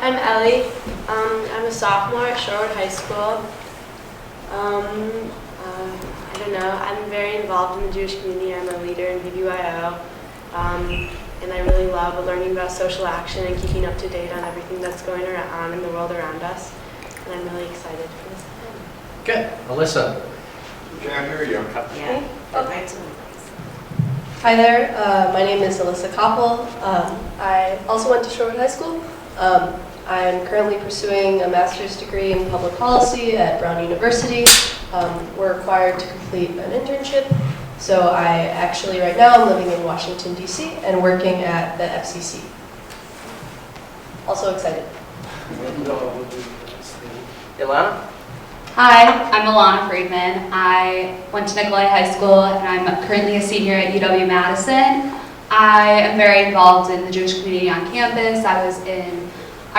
I'm Ellie. I'm a sophomore at Sherwood High School. I don't know, I'm very involved in the Jewish community. I'm a leader in BBYO. And I really love learning about social action and keeping up to date on everything that's going on in the world around us. And I'm really excited for this event. Good. Alyssa. Can't hear you. Yeah. Hi there, my name is Alyssa Koppel. I also went to Sherwood High School. I'm currently pursuing a master's degree in public policy at Brown University. We're required to complete an internship. So I actually, right now, I'm living in Washington, D.C. and working at the FCC. Also excited. Ilana? Hi, I'm Alana Friedman. I went to Nicolay High School and I'm currently a senior at UW-Madison. I am very involved in the Jewish community on campus.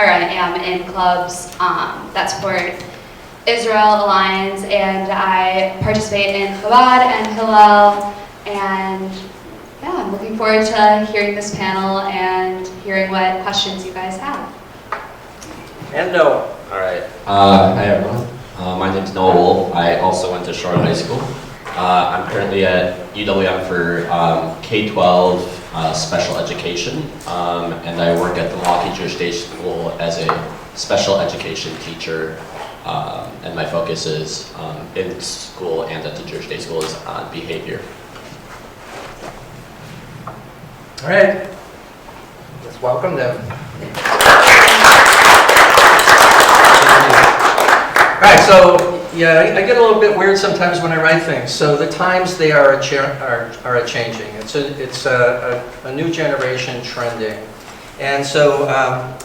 I am in clubs that support Israel Alliance, and I participate in Chabad and Hillel, and yeah, I'm looking forward to hearing this panel and hearing what questions you guys have. And Noah. All right. Hi, everyone. My name's Noah Wolf. I also went to Sherwood High School. I'm currently at UWM for K-12 special education, and I work at the Milwaukee Jewish Day School as a special education teacher. And my focus is in school and at the Jewish Day School is on behavior. All right. Let's welcome them. All right, so yeah, I get a little bit weird sometimes when I write things. So the times they are changing. It's a new generation trending, and so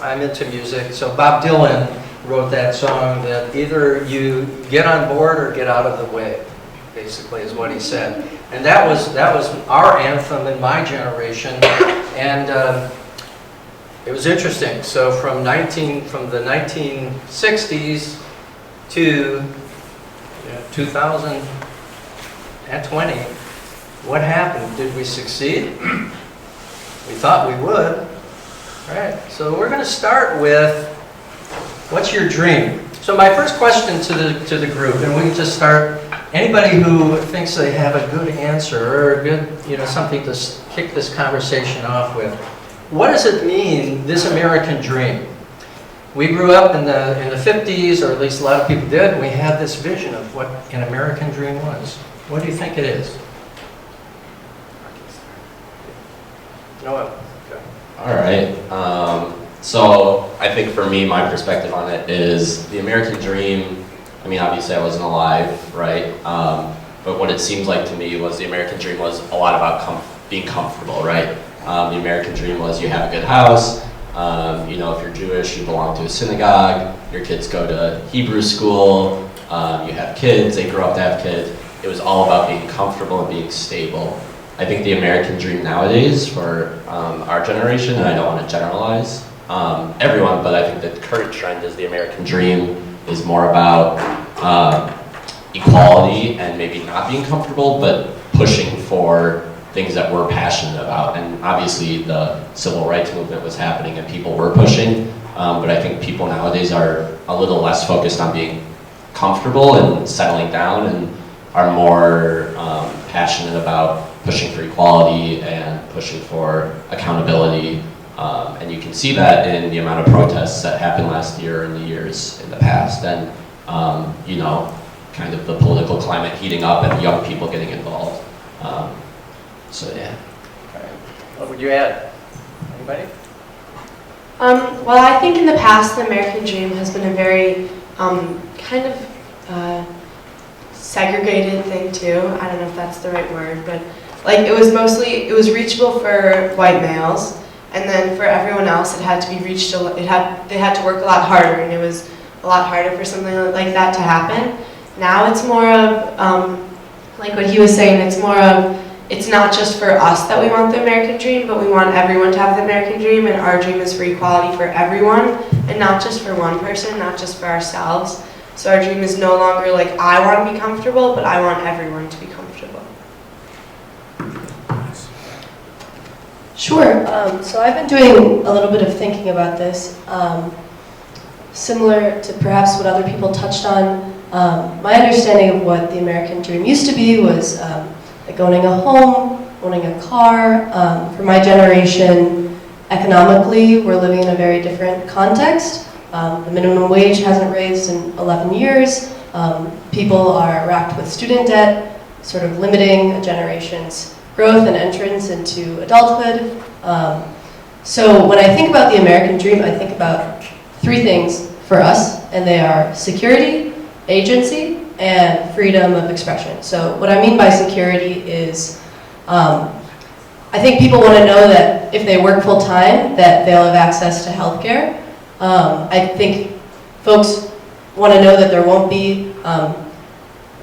I'm into music. So Bob Dylan wrote that song that either you get on board or get out of the way, basically is what he said. And that was our anthem in my generation, and it was interesting. So from the 1960s to 2020, what happened? Did we succeed? We thought we would. All right, so we're going to start with, what's your dream? So my first question to the group, and we can just start, anybody who thinks they have a good answer or a good, something to kick this conversation off with. What does it mean, this American dream? We grew up in the 50s, or at least a lot of people did, and we had this vision of what an American dream was. What do you think it is? Noah. Okay. All right. So I think for me, my perspective on it is the American dream. I mean, obviously I wasn't alive, right? But what it seems like to me was the American dream was a lot about being comfortable, right? The American dream was you have a good house. If you're Jewish, you belong to a synagogue. Your kids go to Hebrew school. You have kids. They grow up to have kids. It was all about being comfortable and being stable. I think the American dream nowadays for our generation, and I don't want to generalize everyone, but I think the current trend is the American dream is more about equality and maybe not being comfortable, but pushing for things that we're passionate about. And obviously the civil rights movement was happening and people were pushing, but I think people nowadays are a little less focused on being comfortable and settling down and are more passionate about pushing for equality and pushing for accountability. And you can see that in the amount of protests that happened last year and the years in the past. And, kind of the political climate heating up and young people getting involved. So yeah. Okay. What would you add? Anybody? Well, I think in the past, the American dream has been a very segregated thing too. I don't know if that's the right word, but it was reachable for white males, and then for everyone else, it had to be reached. They had to work a lot harder, and it was a lot harder for something like that to happen. Now it's more of, like what he was saying, it's not just for us that we want the American dream, but we want everyone to have the American dream, and our dream is for equality for everyone, and not just for one person, not just for ourselves. So our dream is no longer like, I want to be comfortable, but I want everyone to be comfortable. Sure. So I've been doing a little bit of thinking about this. similar to perhaps what other people touched on, my understanding of what the American dream used to be was like owning a home, owning a car. For my generation, economically, we're living in a very different context. The minimum wage hasn't raised in 11 years. People are racked with student debt, sort of limiting a generation's growth and entrance into adulthood. So when I think about the American dream, I think about three things for us, and they are security, agency, and freedom of expression. So what I mean by security is, I think people want to know that if they work full time, that they'll have access to healthcare. I think folks want to know that there won't be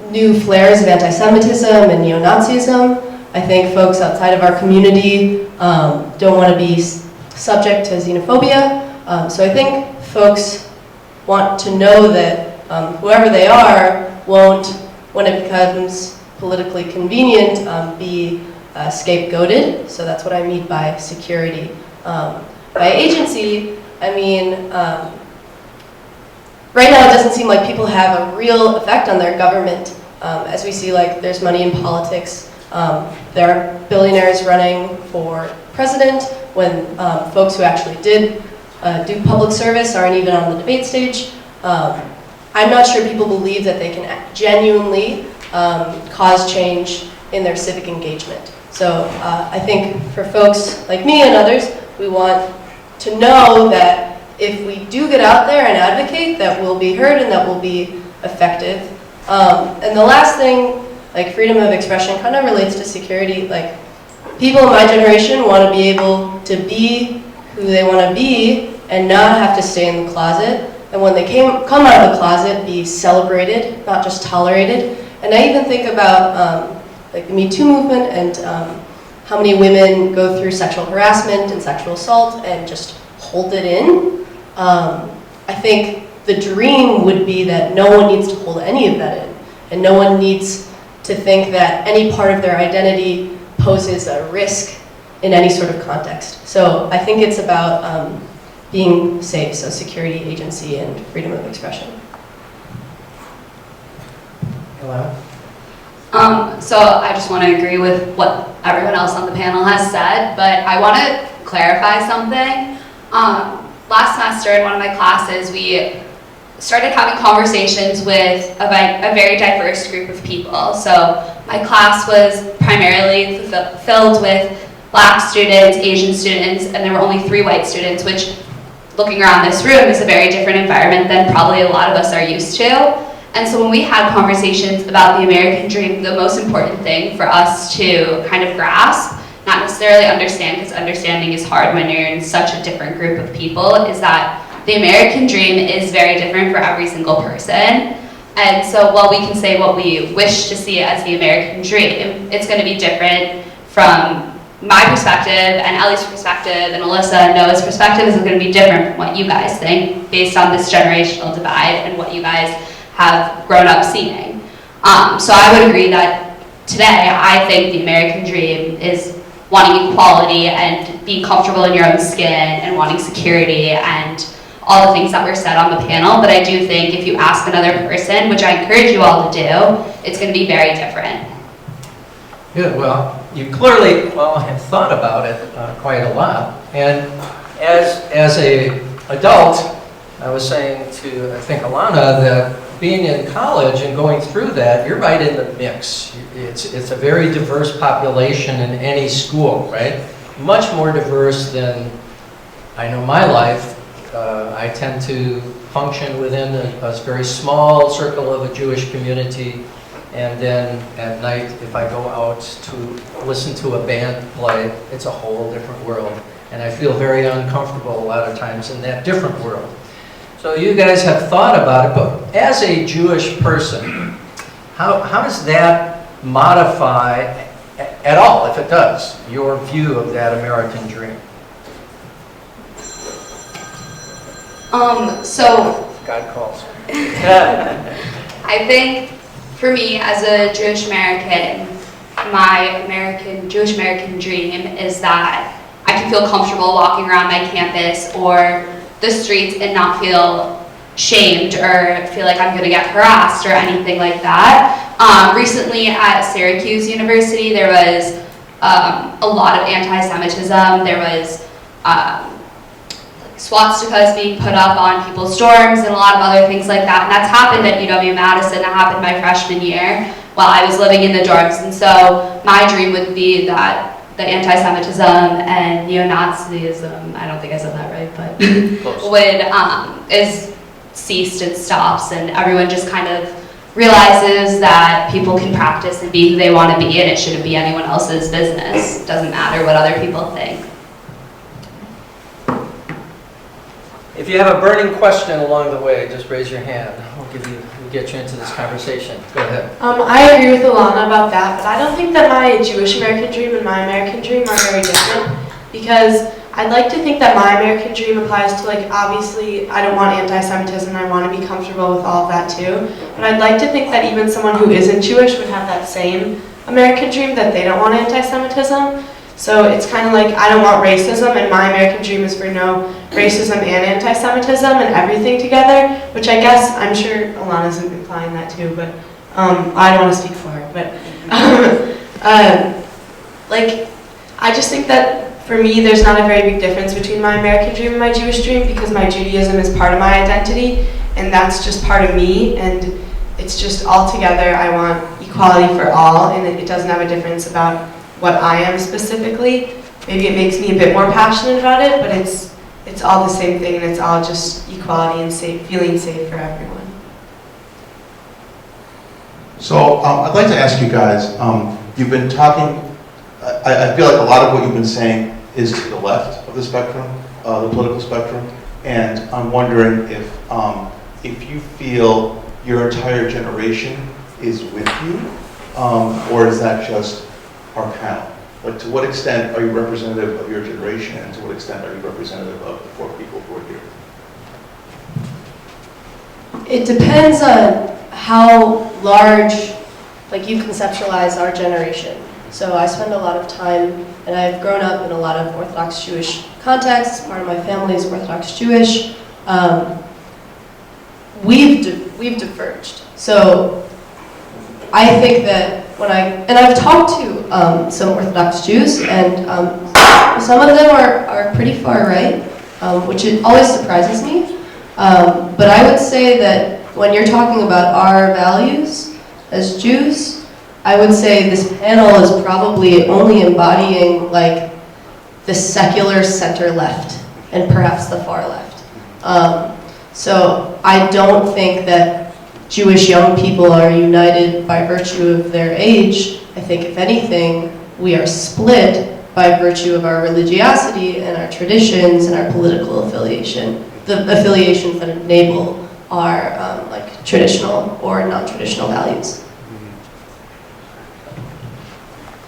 new flares of anti-Semitism and neo-Nazism. I think folks outside of our community don't want to be subject to xenophobia. So I think folks want to know that whoever they are won't, when it becomes politically convenient, be scapegoated. So that's what I mean by security. By agency, I mean, right now it doesn't seem like people have a real effect on their government. As we see, like, there's money in politics. There are billionaires running for president when folks who actually did do public service aren't even on the debate stage. I'm not sure people believe that they can genuinely cause change in their civic engagement. So I think for folks like me and others, we want to know that if we do get out there and advocate, that we'll be heard and that we'll be effective. And the last thing, like freedom of expression, kind of relates to security. Like, people in my generation want to be able to be who they want to be and not have to stay in the closet. And when they come out of the closet, be celebrated, not just tolerated. And I even think about like the Me Too movement and how many women go through sexual harassment and sexual assault and just hold it in. I think the dream would be that no one needs to hold any of that in, and no one needs to think that any part of their identity poses a risk in any sort of context. So I think it's about being safe, so security, agency, and freedom of expression. Hello? So I just want to agree with what everyone else on the panel has said, but I want to clarify something. Last semester in one of my classes, we started having conversations with a very diverse group of people. So my class was primarily filled with Black students, Asian students, and there were only 3 white students, which, looking around this room, is a very different environment than probably a lot of us are used to. And so when we had conversations about the American dream, the most important thing for us to kind of grasp, not necessarily understand, because understanding is hard when you're in such a different group of people, is that the American dream is very different for every single person. And so while we can say what we wish to see as the American dream, it's going to be different from my perspective and Ellie's perspective and Alyssa and Noah's perspective is going to be different from what you guys think based on this generational divide and what you guys have grown up seeing. So I would agree that today I think the American dream is wanting equality and being comfortable in your own skin and wanting security and all the things that were said on the panel. But I do think if you ask another person, which I encourage you all to do, it's going to be very different. Good, well, you clearly, have thought about it quite a lot. And as a adult, I was saying to, I think, Alana, that being in college and going through that, you're right in the mix. It's a very diverse population in any school, right? Much more diverse than I know my life. I tend to function within a very small circle of a Jewish community. And then at night, if I go out to listen to a band play, it's a whole different world. And I feel very uncomfortable a lot of times in that different world. So you guys have thought about it, but as a Jewish person, how does that modify at all, if it does, your view of that American dream? So God calls. I think for me as a Jewish American, my Jewish American dream is that I can feel comfortable walking around my campus or the streets and not feel shamed or feel like I'm going to get harassed or anything like that. Recently at Syracuse University, there was a lot of anti-Semitism. There was swastikas being put up on people's dorms and a lot of other things like that. And that's happened at UW-Madison. That happened my freshman year while I was living in the dorms. And so my dream would be that the anti-Semitism and neo-Nazism, I don't think I said that right, but would, is ceased and stops, and everyone just kind of realizes that people can practice and be who they want to be, and it shouldn't be anyone else's business. It doesn't matter what other people think. If you have a burning question along the way, just raise your hand. We'll get you into this conversation. Go ahead. I agree with Alana about that, but I don't think that my Jewish American dream and my American dream are very different, because I'd like to think that my American dream applies to, like, obviously I don't want anti-Semitism, I want to be comfortable with all of that too, but I'd like to think that even someone who isn't Jewish would have that same American dream, that they don't want anti-Semitism. So it's kind of like, I don't want racism, and my American dream is for no racism and anti-Semitism and everything together, which I guess, I'm sure Alana's implying that too, but I don't want to speak for her, but like, I just think that for me, there's not a very big difference between my American dream and my Jewish dream, because my Judaism is part of my identity, and that's just part of me, and it's just all together. I want equality for all, and it doesn't have a difference about what I am specifically. Maybe it makes me a bit more passionate about it, but it's all the same thing, and it's all just equality and feeling safe for everyone. So I'd like to ask you guys, you've been talking, I feel like a lot of what you've been saying is to the left of the spectrum, the political spectrum, and I'm wondering if you feel your entire generation is with you, or is that just our panel? Like, to what extent are you representative of your generation, and to what extent are you representative of the 4 people who are here? It depends on how large, like, you conceptualize our generation. So I spend a lot of time, and I've grown up in a lot of Orthodox Jewish contexts. Part of my family is Orthodox Jewish. We've diverged. So I think that and I've talked to some Orthodox Jews, and some of them are pretty far right, which it always surprises me. But I would say that when you're talking about our values as Jews, I would say this panel is probably only embodying, like, the secular center left and perhaps the far left. So I don't think that Jewish young people are united by virtue of their age. I think, if anything, we are split by virtue of our religiosity and our traditions and our political affiliation, the affiliations that enable our like, traditional or non-traditional values.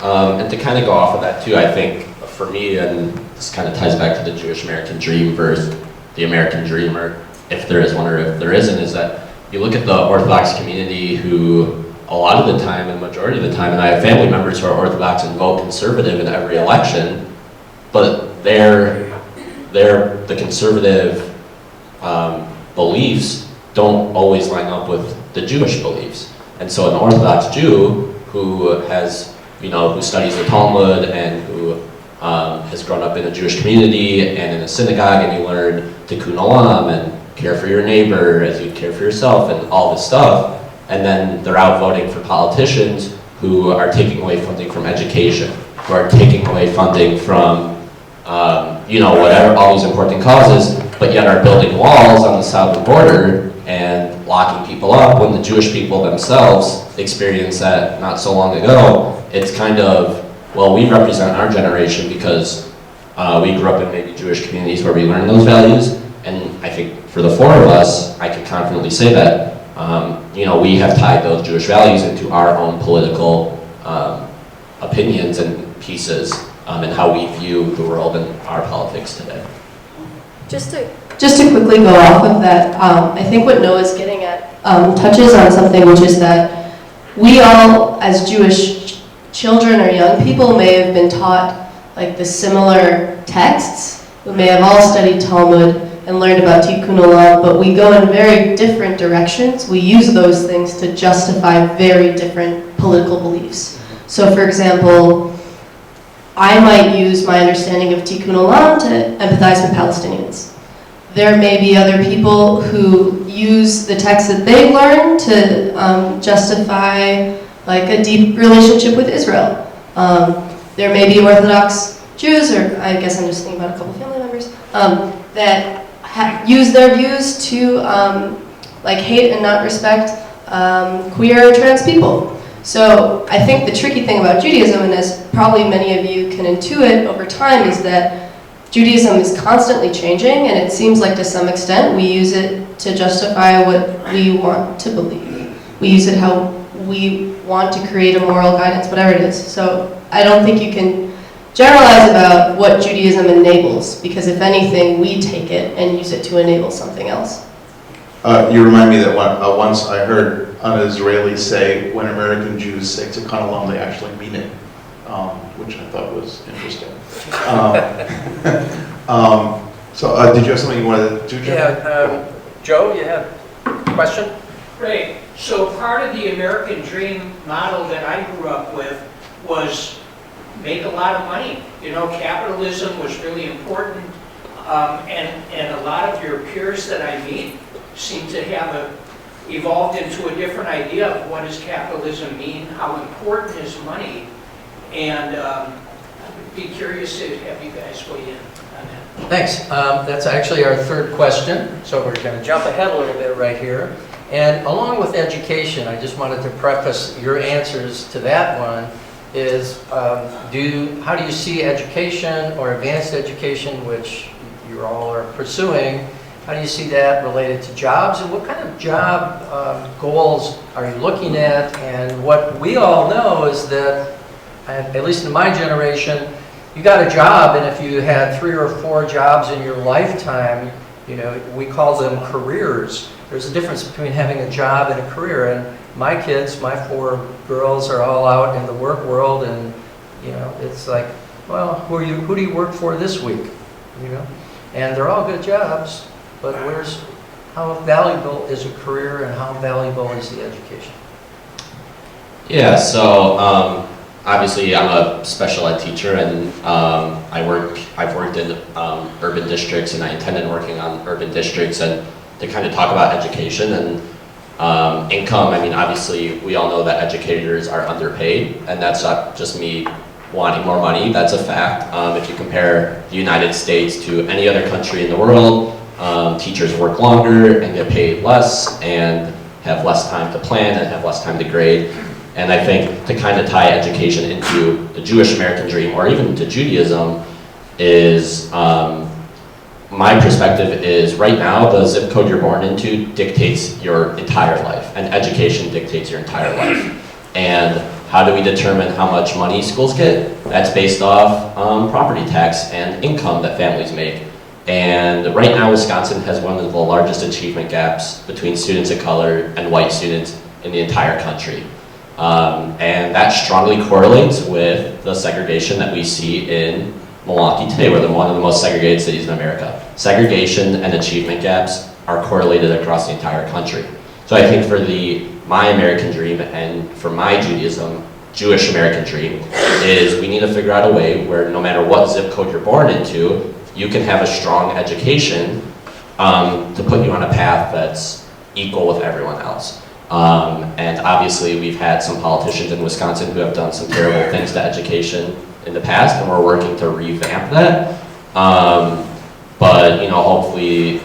And to kind of go off of that too, I think for me, and this kind of ties back to the Jewish American dream versus the American dream, or if there is one or if there isn't, is that you look at the Orthodox community who a lot of the time and majority of the time, and I have family members who are Orthodox and vote conservative in every election, but the conservative beliefs don't always line up with the Jewish beliefs. And so an Orthodox Jew who has, who studies the Talmud and who has grown up in a Jewish community and in a synagogue, and you learn tikkun olam and care for your neighbor as you'd care for yourself and all this stuff, and then they're out voting for politicians who are taking away funding from education, who are taking away funding from, whatever, all these important causes, but yet are building walls on the southern border and locking people up when the Jewish people themselves experienced that not so long ago. It's kind of, well, we represent our generation because we grew up in maybe Jewish communities where we learned those values, and I think for the 4 of us, I can confidently say that, we have tied those Jewish values into our own political opinions and pieces and how we view the world and our politics today. Just to quickly go off of that, I think what Noah's getting at touches on something, which is that we all, as Jewish children or young people, may have been taught, like, the similar texts. We may have all studied Talmud, and learned about Tikkun Olam, but we go in very different directions. We use those things to justify very different political beliefs. So for example, I might use my understanding of Tikkun Olam to empathize with Palestinians. There may be other people who use the text that they've learned to justify like a deep relationship with Israel. There may be Orthodox Jews, or I guess I'm just thinking about a couple family members, that use their views to like hate and not respect queer or trans people. So I think the tricky thing about Judaism, and as probably many of you can intuit over time, is that Judaism is constantly changing, and it seems like to some extent we use it to justify what we want to believe. We use it how we want to create a moral guidance, whatever it is. So I don't think you can generalize about what Judaism enables, because if anything, we take it and use it to enable something else. You remind me that once I heard an Israeli say, when American Jews say Tikkun Olam, they actually mean it, which I thought was interesting. Did you have something you wanted to do, Joe? Yeah, Joe, you had a question? Great. So part of the American dream model that I grew up with was make a lot of money. You know, capitalism was really important, and a lot of your peers that I meet seem to have evolved into a different idea of what does capitalism mean, how important is money, and I'd be curious to have you guys weigh in on that. Thanks. That's actually our third question, so we're going to jump ahead a little bit right here. And along with education, I just wanted to preface your answers to that one is, how do you see education or advanced education, which you all are pursuing, how do you see that related to jobs, and what kind of job goals are you looking at? And what we all know is that, at least in my generation, you got a job, and if you had 3 or 4 jobs in your lifetime, you know, we call them careers. There's a difference between having a job and a career, and my kids, my 4 girls, are all out in the work world, and you know, it's like, well, who do you work for this week? You know, and they're all good jobs, but how valuable is a career, and how valuable is the education? Yeah, so obviously I'm a special ed teacher, and I've worked in urban districts, and I intend on working on urban districts, and to kind of talk about education and income. I mean, obviously we all know that educators are underpaid, and that's not just me wanting more money, that's a fact. If you compare the United States to any other country in the world, teachers work longer and get paid less and have less time to plan and have less time to grade. And I think to kind of tie education into the Jewish American dream, or even to Judaism, is my perspective is right now the zip code you're born into dictates your entire life, and education dictates your entire life. And how do we determine how much money schools get? That's based off property tax and income that families make. And right now Wisconsin has one of the largest achievement gaps between students of color and white students in the entire country. And that strongly correlates with the segregation that we see in Milwaukee today. We're one of the most segregated cities in America. Segregation and achievement gaps are correlated across the entire country. So I think for my American dream, and for my Judaism, Jewish American dream, is we need to figure out a way where no matter what zip code you're born into, you can have a strong education to put you on a path that's equal with everyone else. And obviously we've had some politicians in Wisconsin who have done some terrible things to education in the past, and we're working to revamp that. But you know, hopefully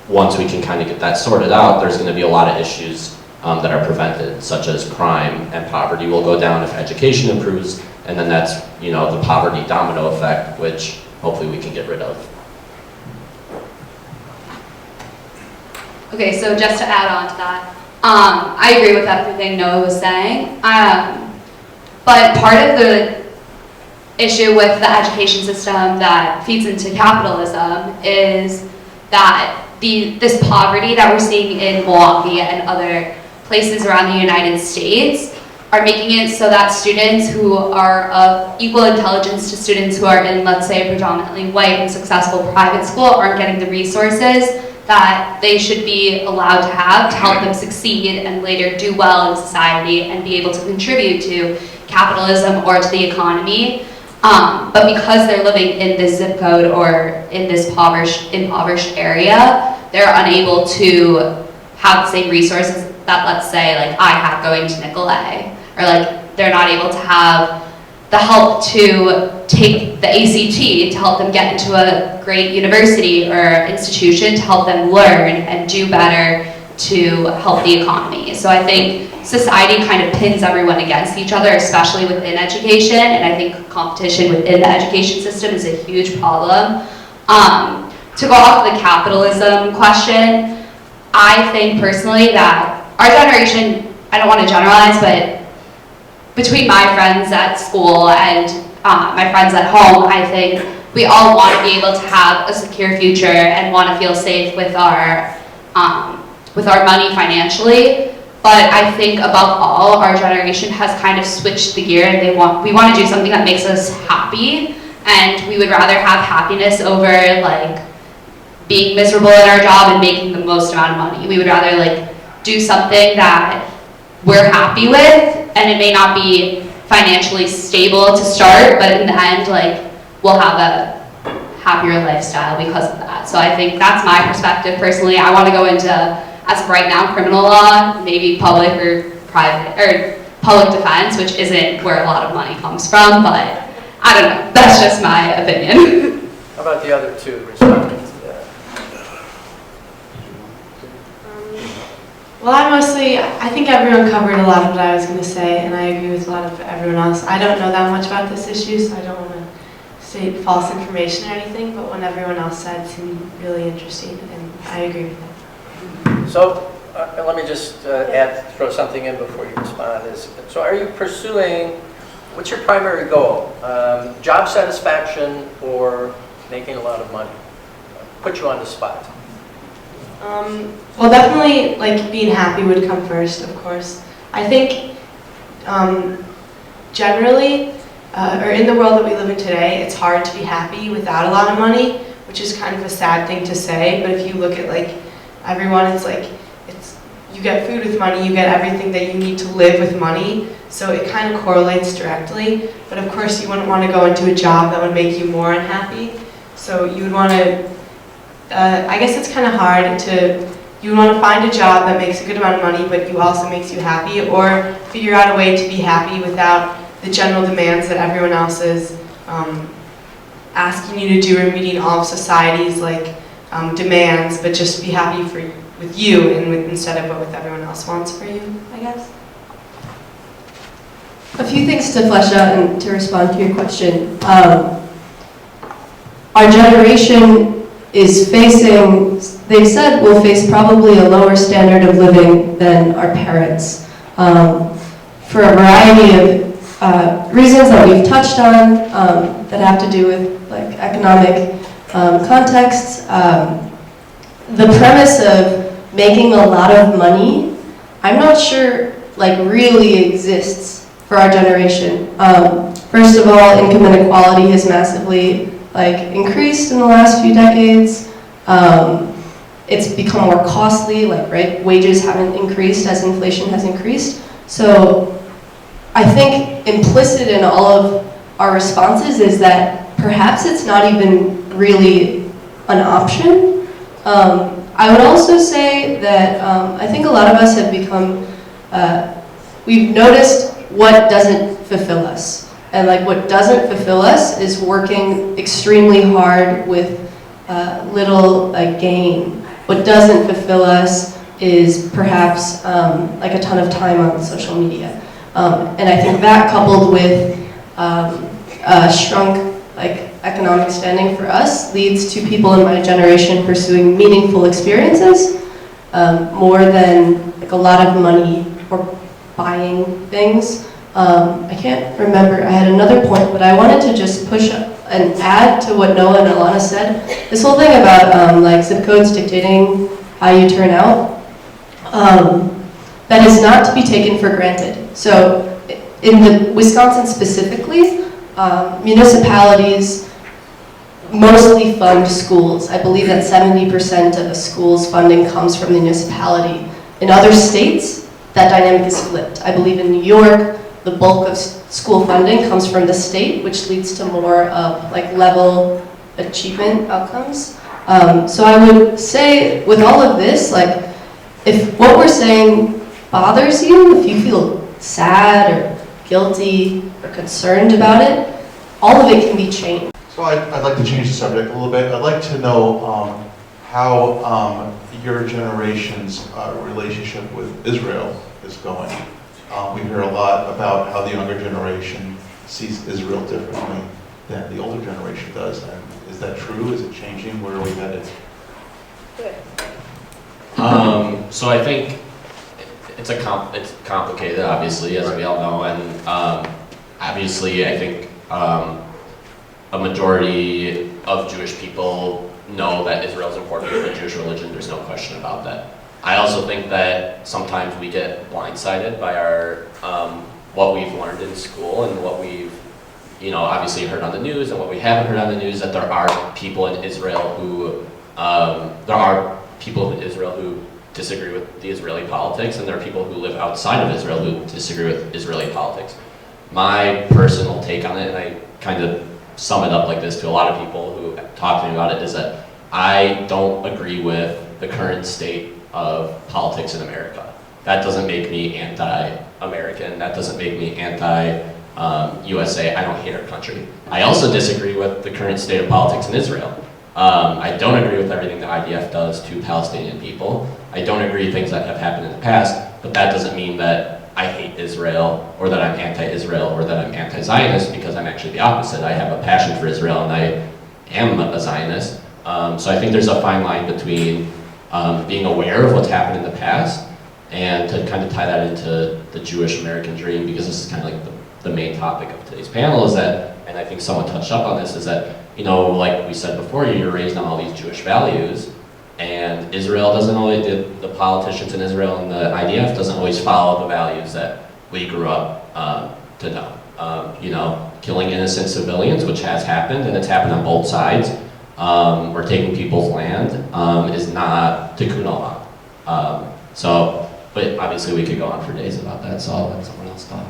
once we can kind of get that sorted out, there's going to be a lot of issues that are prevented, such as crime and poverty will go down if education improves, and then that's, you know, the poverty domino effect, which hopefully we can get rid of. Okay, so just to add on to that, I agree with everything Noah was saying, but part of the issue with the education system that feeds into capitalism is that this poverty that we're seeing in Milwaukee and other places around the United States are making it so that students who are of equal intelligence to students who are in, let's say, a predominantly white and successful private school aren't getting the resources that they should be allowed to have to help them succeed and later do well in society and be able to contribute to capitalism or to the economy. But because they're living in this zip code or in this impoverished area, they're unable to have the same resources that, let's say, like I have going to Nicolay, or like they're not able to have the help to take the ACT to help them get into a great university or institution to help them learn and do better to help the economy. So I think society kind of pins everyone against each other, especially within education, and I think competition within the education system is a huge problem. To go off the capitalism question, I think personally that our generation, I don't want to generalize, but between my friends at school and my friends at home, I think we all want to be able to have a secure future and want to feel safe with our money financially. But I think above all, our generation has kind of switched the gear, and we want to do something that makes us happy, and we would rather have happiness over like being miserable in our job and making the most amount of money. We would rather like do something that we're happy with, and it may not be financially stable to start, but in the end, like, we'll have a happier lifestyle because of that. So I think that's my perspective personally. I want to go into, as of right now, criminal law, maybe public or private, or public defense, which isn't where a lot of money comes from, but I don't know. That's just my opinion. How about the other two responding to that? Well, I think everyone covered a lot of what I was going to say, and I agree with a lot of everyone else. I don't know that much about this issue, so I don't want to state false information or anything, but what everyone else said seemed really interesting, and I agree with it. So let me just throw something in before you respond. So are you pursuing, what's your primary goal? Job satisfaction or making a lot of money? Put you on the spot. Well, definitely, like, being happy would come first, of course. I think, generally, or in the world that we live in today, it's hard to be happy without a lot of money, which is kind of a sad thing to say, but if you look at, like, everyone, it's like, you get food with money, you get everything that you need to live with money, so it kind of correlates directly, but of course you wouldn't want to go into a job that would make you more unhappy, so you would want to I guess it's kind of hard you want to find a job that makes a good amount of money, but you also makes you happy, or figure out a way to be happy without the general demands that everyone else is asking you to do, or meeting all of society's like demands, but just be happy with you instead of what everyone else wants for you, I guess. A few things to flesh out and to respond to your question. Our generation is facing, they've said we'll face probably a lower standard of living than our parents. For a variety of reasons that we've touched on that have to do with like economic contexts. The premise of making a lot of money, I'm not sure like really exists for our generation. First of all, income inequality has massively increased in the last few decades. It's become more costly, right? Wages haven't increased as inflation has increased. So I think implicit in all of our responses is that perhaps it's not even really an option. I would also say that I think a lot of us have become, we've noticed what doesn't fulfill us. And what doesn't fulfill us is working extremely hard with little gain. What doesn't fulfill us is perhaps a ton of time on social media. And I think that coupled with shrunk economic standing for us leads to people in my generation pursuing meaningful experiences more than a lot of money or buying things. I can't remember, I had another point, but I wanted to just push and add to what Noah and Alana said. This whole thing about zip codes dictating how you turn out, that is not to be taken for granted. So in the Wisconsin specifically, municipalities mostly fund schools. I believe that 70% of a school's funding comes from the municipality. In other states, that dynamic is flipped. I believe in New York, the bulk of school funding comes from the state, which leads to more of like level achievement outcomes. So I would say with all of this, like if what we're saying bothers you, if you feel sad or guilty or concerned about it, all of it can be changed. So I'd like to change the subject a little bit. I'd like to know how your generation's relationship with Israel is going. We hear a lot about how the younger generation sees Israel differently than the older generation does. And is that true? Is it changing? Where are we headed? So I think it's complicated, obviously, as we all know, and obviously I think a majority of Jewish people know that Israel is important for the Jewish religion. There's no question about that. I also think that sometimes we get blindsided by our what we've learned in school and what we've, obviously heard on the news and what we haven't heard on the news. That there are people in Israel who disagree with the Israeli politics, and there are people who live outside of Israel who disagree with Israeli politics. My personal take on it, and I kind of sum it up like this to a lot of people who talk to me about it, is that I don't agree with the current state of politics in America. That doesn't make me anti-American. That doesn't make me anti-USA. I don't hate our country. I also disagree with the current state of politics in Israel. I don't agree with everything the IDF does to Palestinian people. I don't agree with things that have happened in the past, but that doesn't mean that I hate Israel, or that I'm anti-Israel, or that I'm anti-Zionist, because I'm actually the opposite. I have a passion for Israel, and I am a Zionist. So I think there's a fine line between being aware of what's happened in the past, and to kind of tie that into the Jewish American dream, because this is kind of like the main topic of today's panel, is that, and I think someone touched up on this, is that, like we said before, you're raised on all these Jewish values, and Israel doesn't always, the politicians in Israel and the IDF doesn't always follow the values that we grew up to know. Killing innocent civilians, which has happened, and it's happened on both sides, or taking people's land, is not tikkun olam. But obviously we could go on for days about that, so I'll let someone else talk.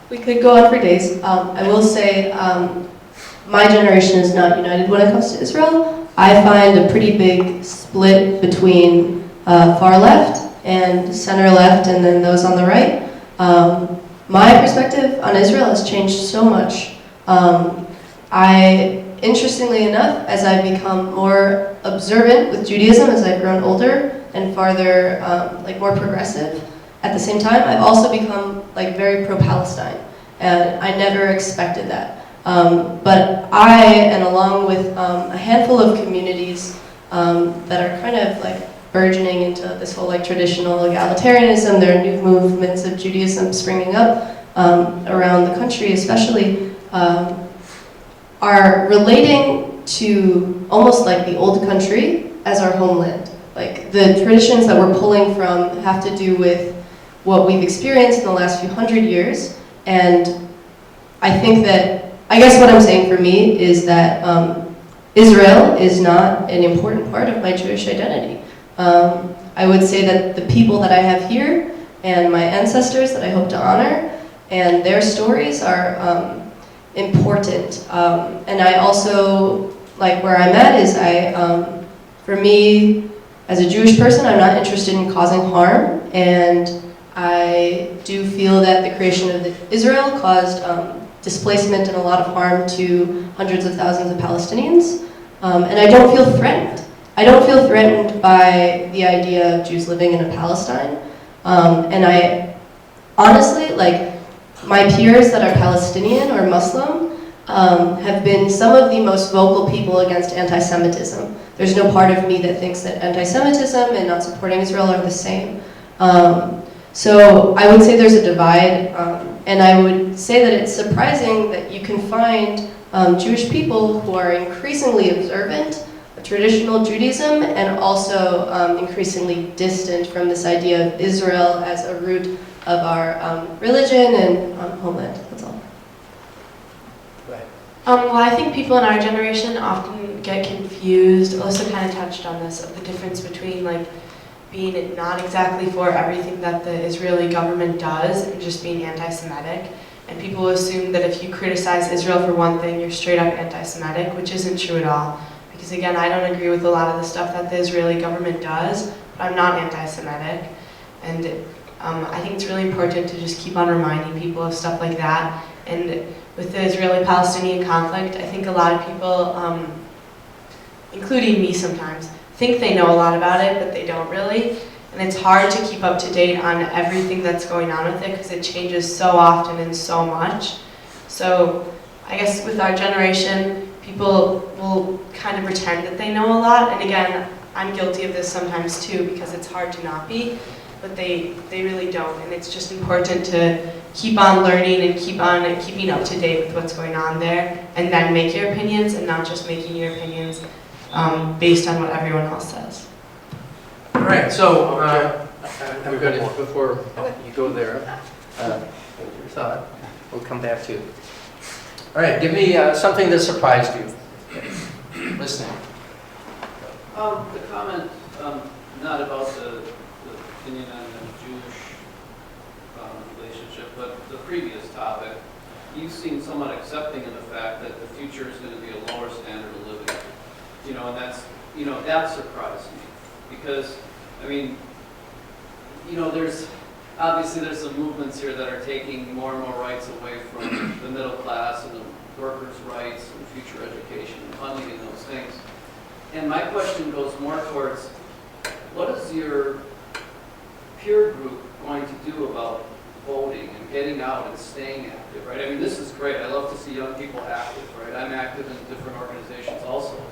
We could go on for days. I will say my generation is not united when it comes to Israel. I find a pretty big split between far left and center left, and then those on the right. My perspective on Israel has changed so much. Interestingly enough, as I've become more observant with Judaism, as I've grown older and farther, more progressive, at the same time, I've also become very pro-Palestine, and I never expected that. But I, and along with a handful of communities that are kind of burgeoning into this whole traditional egalitarianism, there are new movements of Judaism springing up around the country, especially, are relating to almost like the old country as our homeland. The traditions that we're pulling from have to do with what we've experienced in the last few hundred years, and I think that, I guess what I'm saying for me is that Israel is not an important part of my Jewish identity. I would say that the people that I have here and my ancestors that I hope to honor and their stories are important. And I also, where I'm at is for me, as a Jewish person, I'm not interested in causing harm, and I do feel that the creation of Israel caused displacement and a lot of harm to hundreds of thousands of Palestinians, and I don't feel threatened. I don't feel threatened by the idea of Jews living in a Palestine, and I honestly, my peers that are Palestinian or Muslim have been some of the most vocal people against anti-Semitism. There's no part of me that thinks that anti-Semitism and not supporting Israel are the same. So I would say there's a divide, and I would say that it's surprising that you can find Jewish people who are increasingly observant of traditional Judaism and also increasingly distant from this idea of Israel as a root of our religion and homeland. That's all. Well, I think people in our generation often get confused. Alyssa kind of touched on this, of the difference between like being not exactly for everything that the Israeli government does and just being anti-Semitic. And people assume that if you criticize Israel for one thing, you're straight up anti-Semitic, which isn't true at all. Because again, I don't agree with a lot of the stuff that the Israeli government does, but I'm not anti-Semitic. And I think it's really important to just keep on reminding people of stuff like that. And with the Israeli-Palestinian conflict, I think a lot of people, including me sometimes, think they know a lot about it, but they don't really. And it's hard to keep up to date on everything that's going on with it because it changes so often and so much. So I guess with our generation, people will kind of pretend that they know a lot. And again, I'm guilty of this sometimes too because it's hard to not be, but they really don't. And it's just important to keep on learning and keep on keeping up to date with what's going on there and then make your opinions and not just making your opinions based on what everyone else says. All right, so I'm going to, before you go there, your thought, we'll come back to you. All right, give me something that surprised you. Listening. The comment, not about the opinion on the Jewish relationship, but the previous topic, you seem somewhat accepting of the fact that the future is going to be a lower standard of living. You know, and that's, you know, that surprised me. Because, I mean, you know, obviously there's some movements here that are taking more and more rights away from the middle class and the workers' rights and future education and funding and those things. And my question goes more towards, what is your peer group going to do about voting and getting out and staying active, right? I mean, this is great. I love to see young people active, right? I'm active in different organizations also.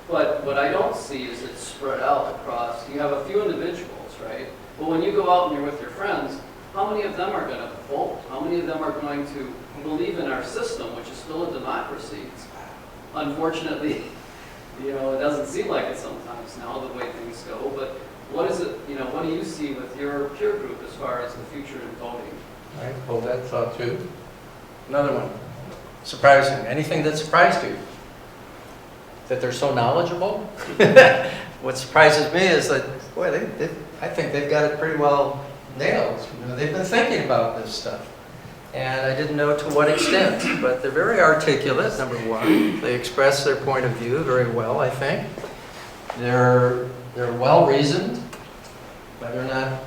But what I don't see is it's spread out across, you have a few individuals, right? But when you go out and you're with your friends, how many of them are going to vote? How many of them are going to believe in our system, which is still a democracy? Unfortunately, you know, it doesn't seem like it sometimes now, the way things go. But what is it, you know, what do you see with your peer group as far as the future in voting? All right, hold that thought too. Another one. Surprising. Anything that surprised you? That they're so knowledgeable? What surprises me is that, boy, I think they've got it pretty well nailed. You know, they've been thinking about this stuff. And I didn't know to what extent, but they're very articulate, number one. They express their point of view very well, I think. They're well-reasoned, whether or not,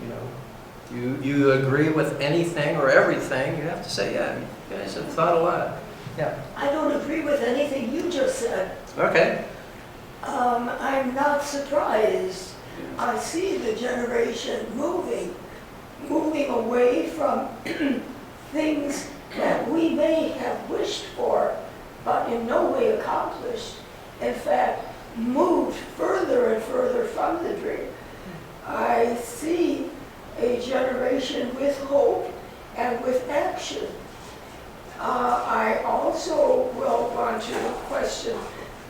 you know, you agree with anything or everything, you have to say, yeah, you guys have thought a lot. Yeah. I don't agree with anything you just said. Okay. I'm not surprised. I see the generation moving away from things that we may have wished for, but in no way accomplished. In fact, moved further and further from the dream. I see a generation with hope and with action. I also will want to question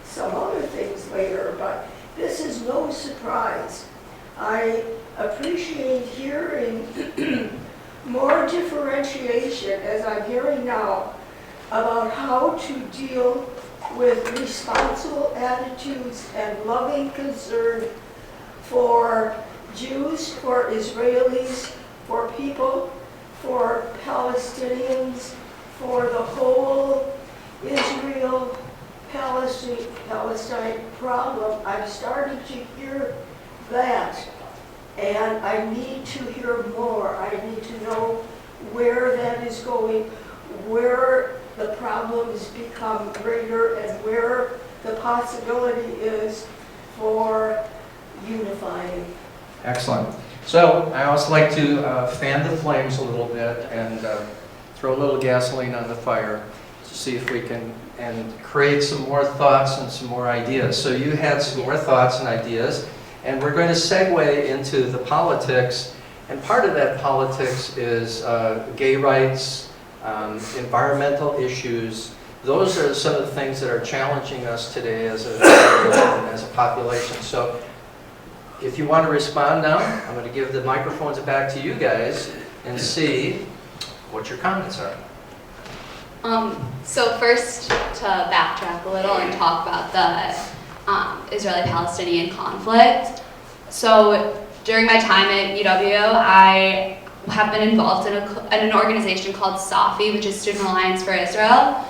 some other things later, but this is no surprise. I appreciate hearing more differentiation, as I'm hearing now, about how to deal with responsible attitudes and loving concern for Jews, for Israelis, for people, for Palestinians, for the whole Israel-Palestine problem. I'm starting to hear that, and I need to hear more. I need to know where that is going, where the problems become greater, and where the possibility is for unifying. Excellent. So I also like to fan the flames a little bit and throw a little gasoline on the fire to see if we can create some more thoughts and some more ideas. So you had some more thoughts and ideas, and we're going to segue into the politics. And part of that politics is gay rights, environmental issues. Those are some of the things that are challenging us today as a population. So if you want to respond now, I'm going to give the microphones back to you guys. and see what your comments are. So first, to backtrack a little and talk about the Israeli-Palestinian conflict. So during my time at UW, I have been involved in an organization called SAFI, which is Student Alliance for Israel.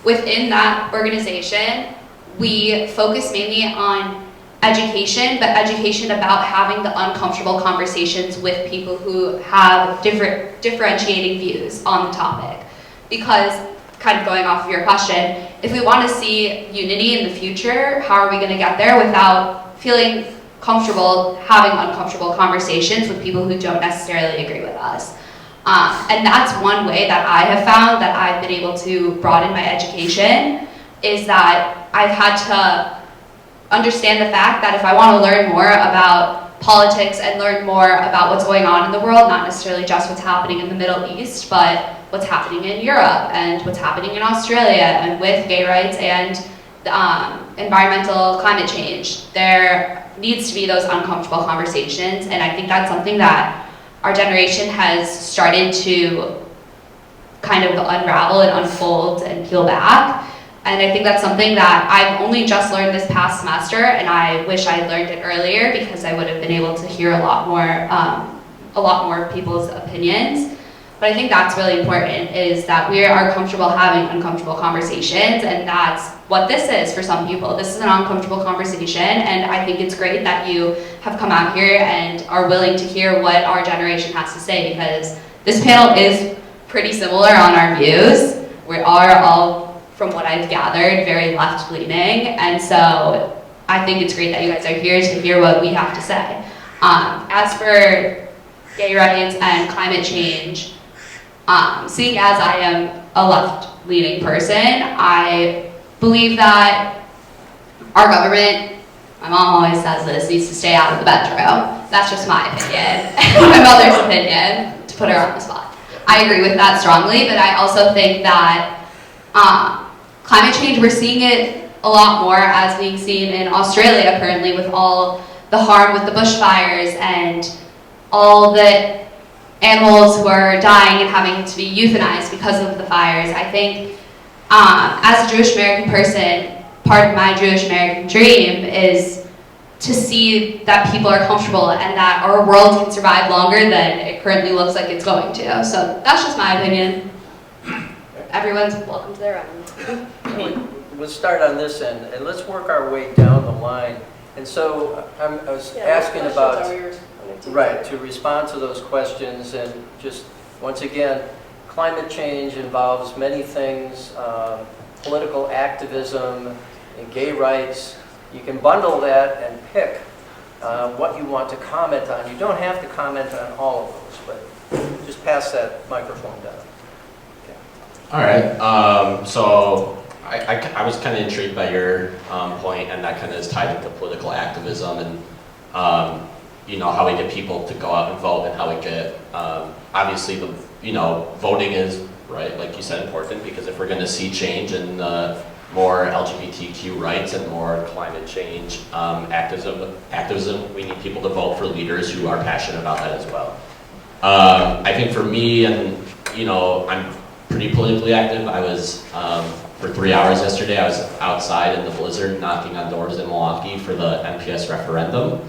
Within that organization, we focus mainly on education, but education about having the uncomfortable conversations with people who have differentiating views on the topic. Because, kind of going off of your question, if we want to see unity in the future, how are we going to get there without feeling comfortable having uncomfortable conversations with people who don't necessarily agree with us? And that's one way that I have found that I've been able to broaden my education, is that I've had to understand the fact that if I want to learn more about politics and learn more about what's going on in the world, not necessarily just what's happening in the Middle East, but what's happening in Europe and what's happening in Australia and with gay rights and environmental climate change, there needs to be those uncomfortable conversations. And I think that's something that our generation has started to kind of unravel and unfold and peel back. And I think that's something that I've only just learned this past semester, and I wish I had learned it earlier, because I would have been able to hear a lot more people's opinions. But I think that's really important, is that we are comfortable having uncomfortable conversations, and that's what this is for some people. This is an uncomfortable conversation, and I think it's great that you have come out here and are willing to hear what our generation has to say, because this panel is pretty similar on our views. We are all, from what I've gathered, very left-leaning, and so I think it's great that you guys are here to hear what we have to say. As for gay rights and climate change, seeing as I am a left-leaning person, I believe that our government, my mom always says this, needs to stay out of the bedroom. That's just my opinion, my mother's opinion, to put her on the spot. I agree with that strongly, but I also think that climate change, we're seeing it a lot more as being seen in Australia currently, with all the harm with the bushfires and all the animals who are dying and having to be euthanized because of the fires. I think as a Jewish American person, part of my Jewish American dream is to see that people are comfortable and that our world can survive longer than it currently looks like it's going to. So that's just my opinion. Everyone's welcome to their own. We'll start on this end, and let's work our way down the line. And so I was asking about, right, to respond to those questions, and just once again, climate change involves many things, political activism and gay rights. You can bundle that and pick what you want to comment on. You don't have to comment on all of those, but just pass that microphone down. All right, so I was kind of intrigued by your point, and that kind of is tied into political activism and you know, how we get people to go out and vote, and how we get obviously the voting is, right, like you said, important, because if we're going to see change in more LGBTQ rights and more climate change activism, we need people to vote for leaders who are passionate about that as well. I think for me, and I'm pretty politically active. I was, for 3 hours yesterday, I was outside in the blizzard knocking on doors in Milwaukee for the MPS referendum,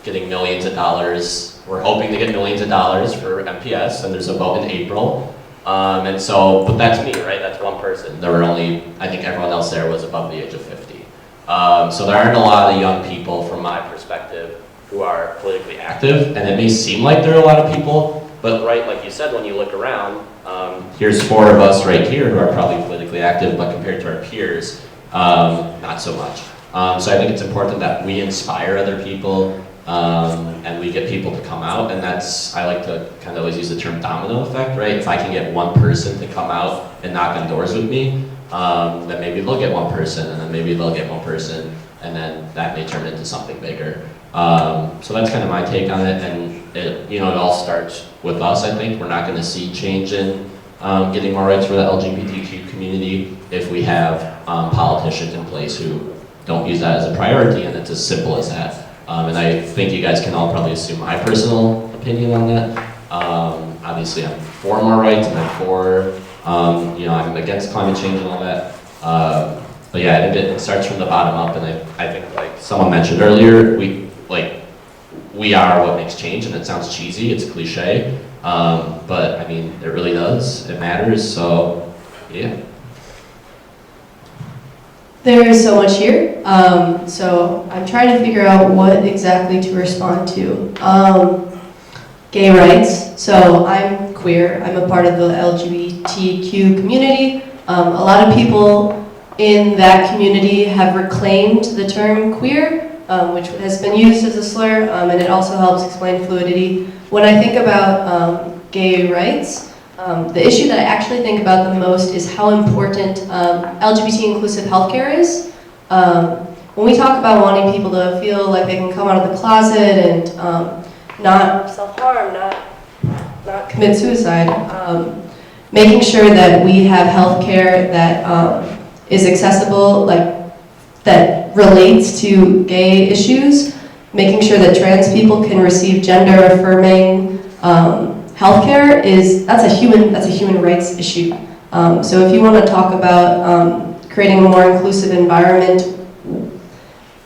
getting millions of dollars. We're hoping to get millions of dollars for MPS, and there's a vote in April. And so, but that's me, right? That's one person. There were only, I think everyone else there was above the age of 50. So there aren't a lot of young people, from my perspective, who are politically active, and it may seem like there are a lot of people, but right, like you said, when you look around, here's 4 of us right here who are probably politically active, but compared to our peers, not so much. So I think it's important that we inspire other people, and we get people to come out, and that's, I like to kind of always use the term domino effect, right? If I can get one person to come out and knock on doors with me, then maybe they'll get one person, and then maybe they'll get one person, and then that may turn into something bigger. So that's kind of my take on it, and it all starts with us, I think. We're not going to see change in getting more rights for the LGBTQ community if we have politicians in place who don't use that as a priority, and it's as simple as that. And I think you guys can all probably assume my personal opinion on that. Obviously, I'm for more rights, and I'm for, I'm against climate change and all that. But yeah, it starts from the bottom up, and I think, like someone mentioned earlier, we are what makes change, and it sounds cheesy, it's cliche, but I mean, it really does, it matters, so yeah. There is so much here, so I'm trying to figure out what exactly to respond to. Gay rights, so I'm queer, I'm a part of the LGBTQ community. A lot of people in that community have reclaimed the term queer, which has been used as a slur, and it also helps explain fluidity. When I think about gay rights, the issue that I actually think about the most is how important LGBT inclusive healthcare is. When we talk about wanting people to feel like they can come out of the closet and not self-harm, not commit suicide, making sure that we have healthcare that is accessible, that relates to gay issues, making sure that trans people can receive gender-affirming healthcare that's a human rights issue. So if you want to talk about creating a more inclusive environment,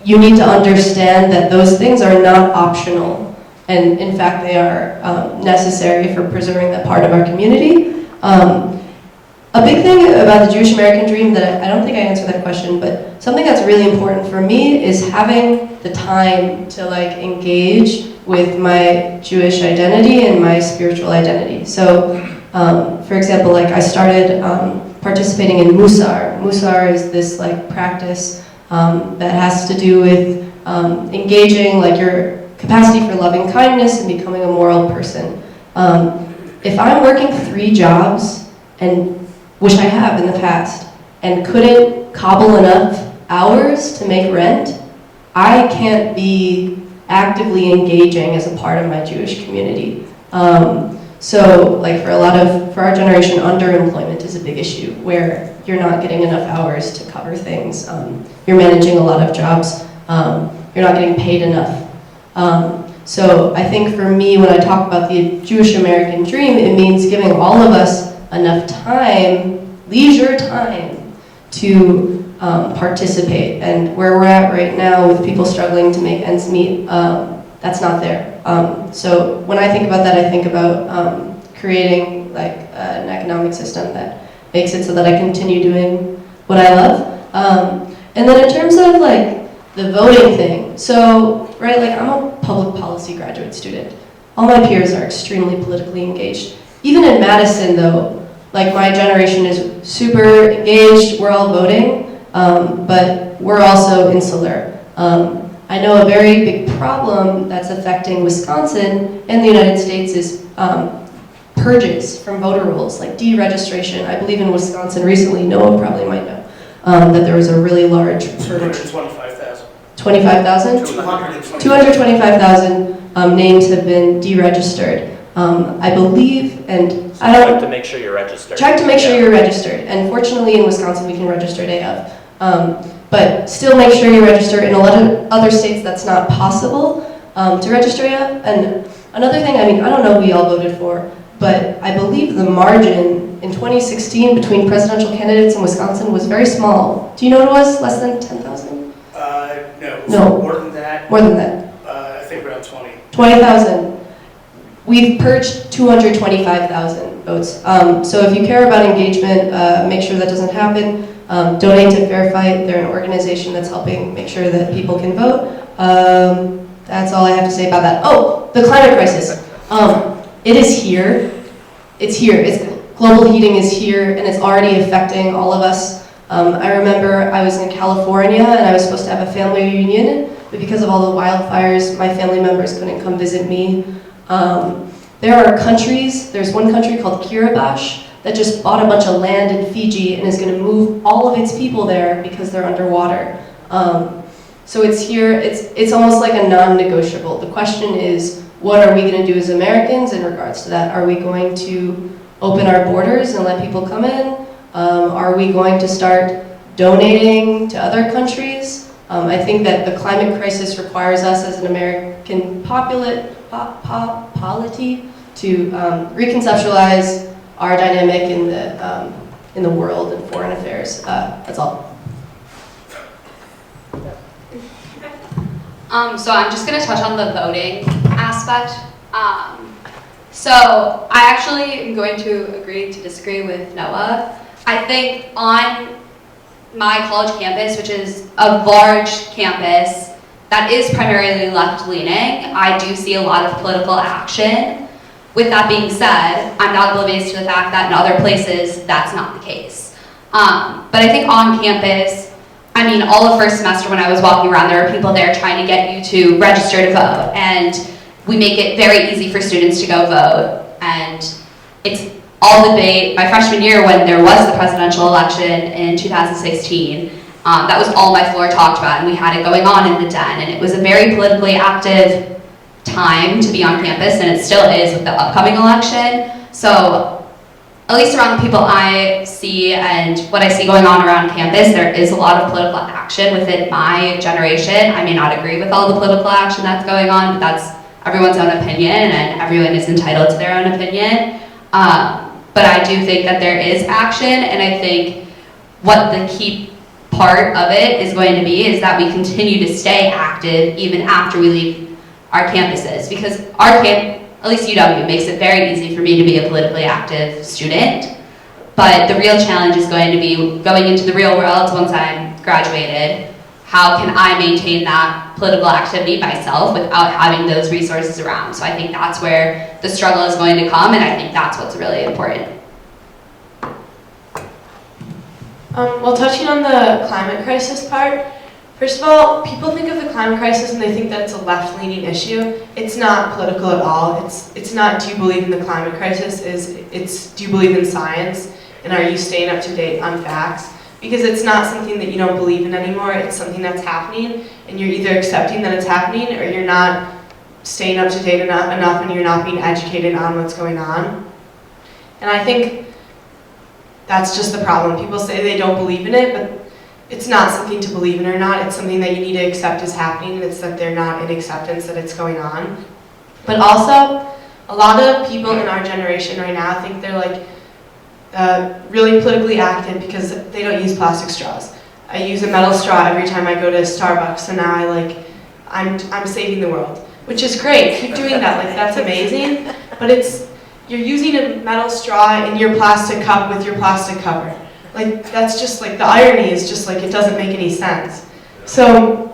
you need to understand that those things are not optional, and in fact they are necessary for preserving that part of our community. A big thing about the Jewish American dream that I don't think I answered that question, but something that's really important for me is having the time to engage with my Jewish identity and my spiritual identity. So, for example, I started participating in Musar. Musar is this practice that has to do with engaging your capacity for loving kindness and becoming a moral person. If I'm working 3 jobs, which I have in the past, and couldn't cobble enough hours to make rent, I can't be actively engaging as a part of my Jewish community. So for our generation, underemployment is a big issue, where you're not getting enough hours to cover things. You're managing a lot of jobs. You're not getting paid enough. So I think for me, when I talk about the Jewish American dream, it means giving all of us enough time, leisure time, to participate. And where we're at right now with people struggling to make ends meet, that's not there. So when I think about that, I think about creating an economic system that makes it so that I continue doing what I love. And then in terms of the voting thing, so I'm a public policy graduate student. All my peers are extremely politically engaged. Even in Madison, though, my generation is super engaged, we're all voting, but we're also insular. I know a very big problem that's affecting Wisconsin and the United States is purges from voter rolls, deregistration. I believe in Wisconsin recently, Noah probably might know, that there was a really large purge. 225,000. 25,000? 225,000 names have been deregistered. I believe, and I don't... Check to make sure you're registered. Check to make sure you're registered. And fortunately in Wisconsin we can register day of. But still make sure you register. In a lot of other states that's not possible to register day of. And another thing, I don't know who y'all voted for, but I believe the margin in 2016 between presidential candidates in Wisconsin was very small. Do you know what it was? Less than 10,000? No. More than that. More than that. I think around 20. 20,000. We've purged 225,000 votes. So if you care about engagement, make sure that doesn't happen. Donate to Fair Fight. They're an organization that's helping make sure that people can vote. That's all I have to say about that. Oh, the climate crisis. It is here. It's here. Global heating is here, and it's already affecting all of us. I remember I was in California, and I was supposed to have a family reunion, but because of all the wildfires, my family members couldn't come visit me. There are countries, there's one country called Kiribati that just bought a bunch of land in Fiji and is going to move all of its people there because they're underwater. So it's here, it's almost like a non-negotiable. The question is, what are we going to do as Americans in regards to that? Are we going to open our borders and let people come in? Are we going to start donating to other countries? I think that the climate crisis requires us as an American polity to reconceptualize our dynamic in the world and foreign affairs. That's all. So I'm just going to touch on the voting aspect. So I actually am going to agree to disagree with Noah. I think on my college campus, which is a large campus that is primarily left-leaning, I do see a lot of political action. With that being said, I'm not oblivious to the fact that in other places that's not the case. But I think on campus, I mean, all of first semester when I was walking around, there were people there trying to get you to register to vote. And we make it very easy for students to go vote. And it's all debate. My freshman year, when there was the presidential election in 2016, that was all my floor talked about. And we had it going on in the den. And it was a very politically active time to be on campus. And it still is with the upcoming election. So at least around the people I see and what I see going on around campus, there is a lot of political action within my generation. I may not agree with all the political action that's going on, but that's everyone's own opinion, and everyone is entitled to their own opinion. But I do think that there is action, and I think what the key part of it is going to be is that we continue to stay active even after we leave our campuses, because our at least UW, makes it very easy for me to be a politically active student. But the real challenge is going to be going into the real world once I'm graduated. How can I maintain that political activity myself without having those resources around? So I think that's where the struggle is going to come, and I think that's what's really important. Well, touching on the climate crisis part, first of all, people think of the climate crisis and they think that it's a left-leaning issue. It's not political at all. It's not, do you believe in the climate crisis? It's do you believe in science? And are you staying up to date on facts? Because it's not something that you don't believe in anymore. It's something that's happening, and you're either accepting that it's happening or you're not staying up to date enough and you're not being educated on what's going on. And I think that's just the problem. People say they don't believe in it, but it's not something to believe in or not. It's something that you need to accept is happening, and it's that they're not in acceptance that it's going on. But also, a lot of people in our generation right now think they're like really politically active because they don't use plastic straws. I use a metal straw every time I go to Starbucks, so now I'm saving the world, which is great. Keep doing that, like that's amazing. But you're using a metal straw in your plastic cup with your plastic cover. Like that's just like the irony is just like it doesn't make any sense. So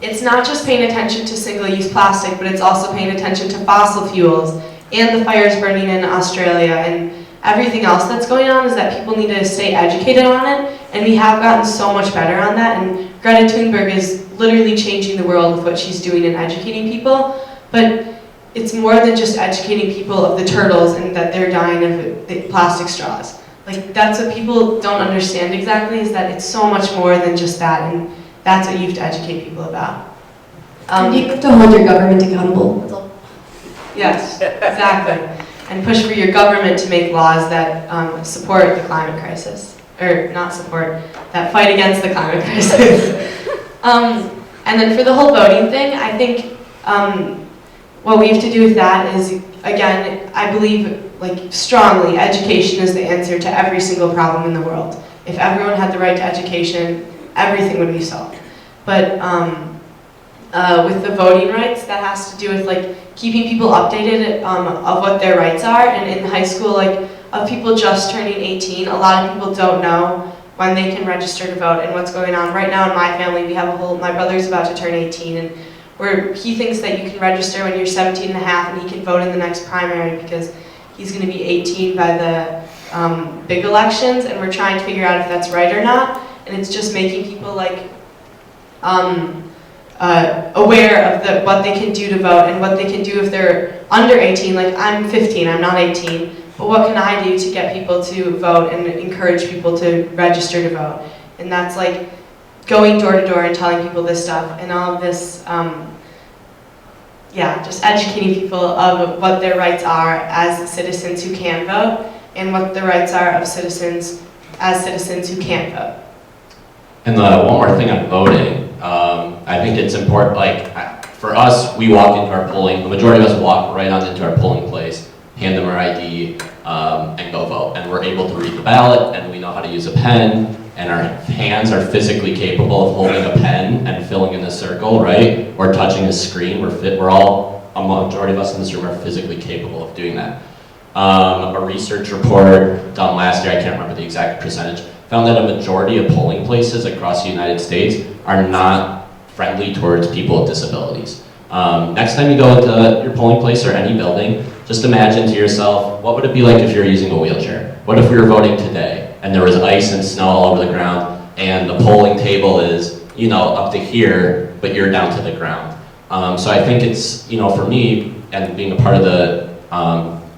it's not just paying attention to single-use plastic, but it's also paying attention to fossil fuels and the fires burning in Australia and everything else that's going on. Is that people need to stay educated on it, and we have gotten so much better on that, and Greta Thunberg is literally changing the world with what she's doing and educating people. But it's more than just educating people of the turtles and that they're dying of the plastic straws. Like that's what people don't understand exactly, is that it's so much more than just that, and that's what you have to educate people about. You have to hold your government accountable, that's all. Yes, exactly. And push for your government to make laws that support the climate crisis. Or not support, that fight against the climate crisis. And then for the whole voting thing, I think what we have to do with that is, again, I believe like strongly, education is the answer to every single problem in the world. If everyone had the right to education, everything would be solved. But with the voting rights, that has to do with like keeping people updated of what their rights are. And in high school, like of people just turning 18, a lot of people don't know when they can register to vote and what's going on. Right now in my family, we have my brother's about to turn 18, and he thinks that you can register when you're 17 and a half and he can vote in the next primary because he's going to be 18 by the big elections, and we're trying to figure out if that's right or not. And it's just making people like aware of what they can do to vote and what they can do if they're under 18. Like I'm 15, I'm not 18, but what can I do to get people to vote and encourage people to register to vote? And that's like going door to door and telling people this stuff and all of this, just educating people of what their rights are as citizens who can vote and what the rights are of citizens as citizens who can't vote. And one more thing on voting, I think it's important, for us, we walk into our polling, the majority of us walk right on into our polling place, hand them our ID, and go vote. And we're able to read the ballot, and we know how to use a pen, and our hands are physically capable of holding a pen and filling in a circle, right? Or touching a screen. We're all, a majority of us in this room are physically capable of doing that. A research report done last year, I can't remember the exact percentage, found that a majority of polling places across the United States are not friendly towards people with disabilities. Next time you go to your polling place or any building, just imagine to yourself, what would it be like if you're using a wheelchair? What if we were voting today and there was ice and snow all over the ground and the polling table is, up to here, but you're down to the ground? So I think it's, for me, and being a part of the,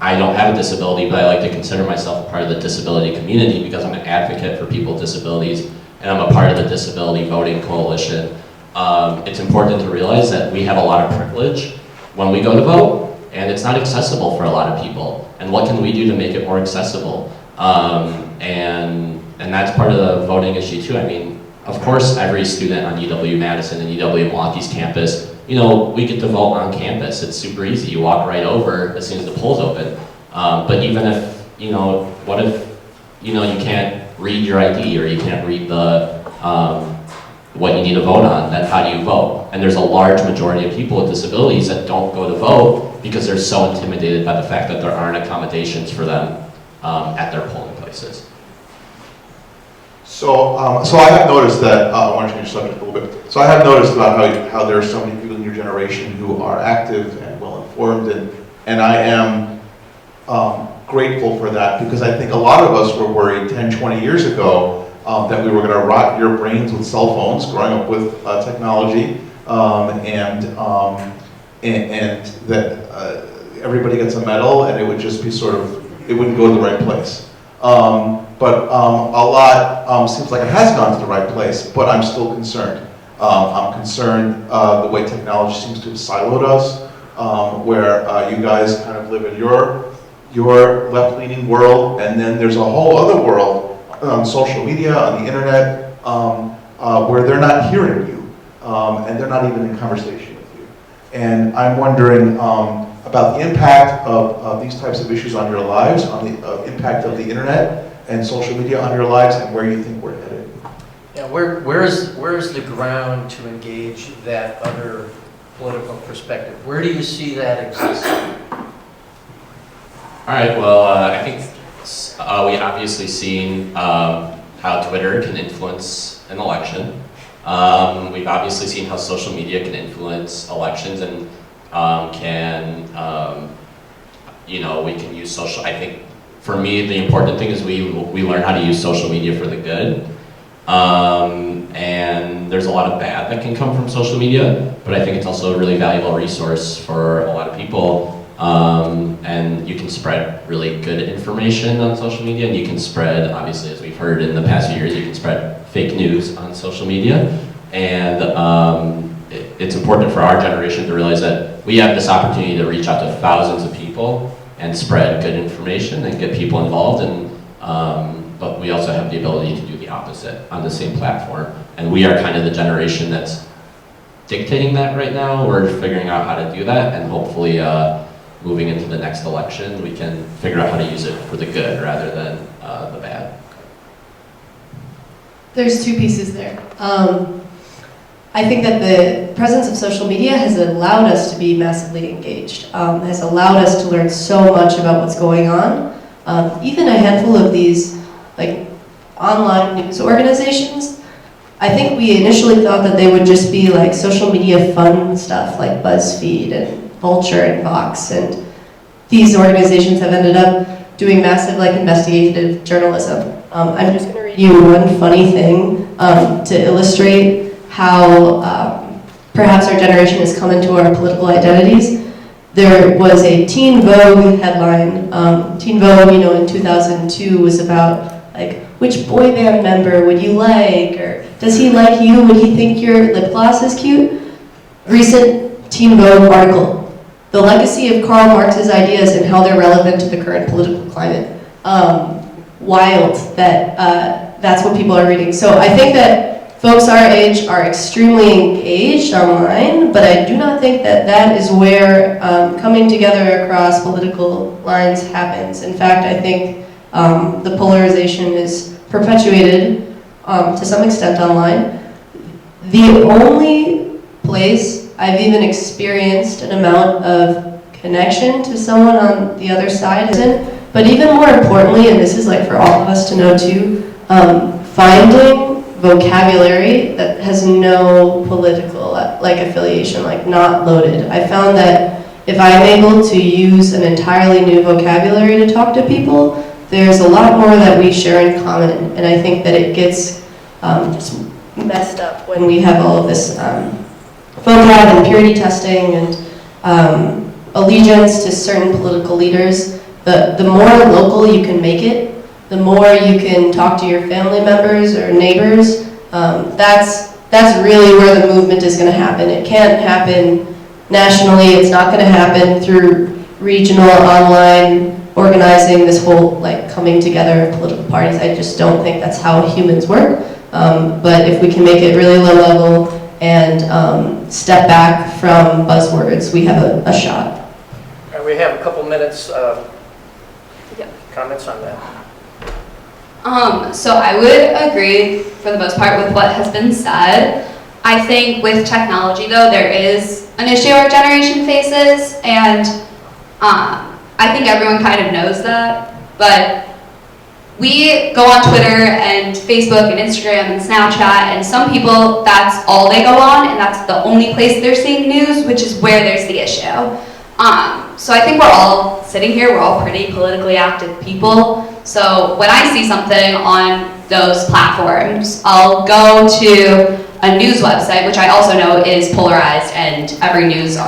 I don't have a disability, but I like to consider myself a part of the disability community because I'm an advocate for people with disabilities and I'm a part of the Disability Voting Coalition. It's important to realize that we have a lot of privilege when we go to vote, and it's not accessible for a lot of people. And what can we do to make it more accessible? And that's part of the voting issue too. I mean, of course, every student on UW-Madison and UW-Milwaukee's campus, we get to vote on campus. It's super easy. You walk right over as soon as the polls open. But even if, what if, you can't read your ID or you can't read the, what you need to vote on, then how do you vote? And there's a large majority of people with disabilities that don't go to vote because they're so intimidated by the fact that there aren't accommodations for them at their polling places. So I have noticed that, I want to change the subject a little bit. So I have noticed about how there are so many people in your generation who are active and well-informed, and I am grateful for that because I think a lot of us were worried 10, 20 years ago that we were going to rot your brains with cell phones, growing up with technology, and that everybody gets a medal and it would just be it wouldn't go to the right place. But a lot seems like it has gone to the right place, but I'm still concerned. I'm concerned the way technology seems to have siloed us, where you guys kind of live in your left-leaning world, and then there's a whole other world on social media, on the internet, where they're not hearing you, and they're not even in conversation with you. And I'm wondering about the impact of these types of issues on your lives, on the impact of the internet and social media on your lives, and where you think we're headed. Yeah, where's the ground to engage that other political perspective? Where do you see that existing? All right, well, I think we obviously seen how Twitter can influence an election. We've obviously seen how social media can influence elections and we can use social, I think for me, the important thing is we learn how to use social media for the good. And there's a lot of bad that can come from social media, but I think it's also a really valuable resource for a lot of people. And you can spread really good information on social media, and you can spread, obviously, as we've heard in the past few years, you can spread fake news on social media. And it's important for our generation to realize that we have this opportunity to reach out to thousands of people and spread good information and get people involved. But we also have the ability to do the opposite on the same platform. And we are kind of the generation that's dictating that right now. We're figuring out how to do that, and hopefully moving into the next election, we can figure out how to use it for the good rather than the bad. There's two pieces there. I think that the presence of social media has allowed us to be massively engaged, has allowed us to learn so much about what's going on. Even a handful of these online news organizations, I think we initially thought that they would just be social media fun stuff like BuzzFeed and Vulture and Vox, and these organizations have ended up doing massive investigative journalism. I'm just going to read you one funny thing to illustrate how perhaps our generation has come into our political identities. There was a Teen Vogue headline. Teen Vogue, in 2002 was about which boy band member would you like, or does he like you? Would he think your lip gloss is cute? Recent Teen Vogue article. The legacy of Karl Marx's ideas and how they're relevant to the current political climate. Wild that that's what people are reading. So I think that folks our age are extremely engaged online, but I do not think that that is where coming together across political lines happens. In fact, I think the polarization is perpetuated to some extent online. The only place I've even experienced an amount of connection to someone on the other side isn't, but even more importantly, and this is like for all of us to know too, finding vocabulary that has no political like affiliation, like not loaded. I found that if I'm able to use an entirely new vocabulary to talk to people, there's a lot more that we share in common, and I think that it gets just messed up when we have all of this vocab and purity testing and allegiance to certain political leaders. The more local you can make it, the more you can talk to your family members or neighbors. That's really where the movement is going to happen. It can't happen nationally. It's not going to happen through regional, online organizing, this whole like coming together of political parties. I just don't think that's how humans work. But if we can make it really low level and step back from buzzwords, we have a shot. All right, we have a couple minutes. Comments on that? So I would agree for the most part with what has been said. I think with technology though, there is an issue our generation faces, and I think everyone kind of knows that, but we go on Twitter and Facebook and Instagram and Snapchat, and some people, that's all they go on, and that's the only place they're seeing news, which is where there's the issue. So I think we're all sitting here, we're all pretty politically active people. So when I see something on those platforms, I'll go to a news website, which I also know is polarized, and every news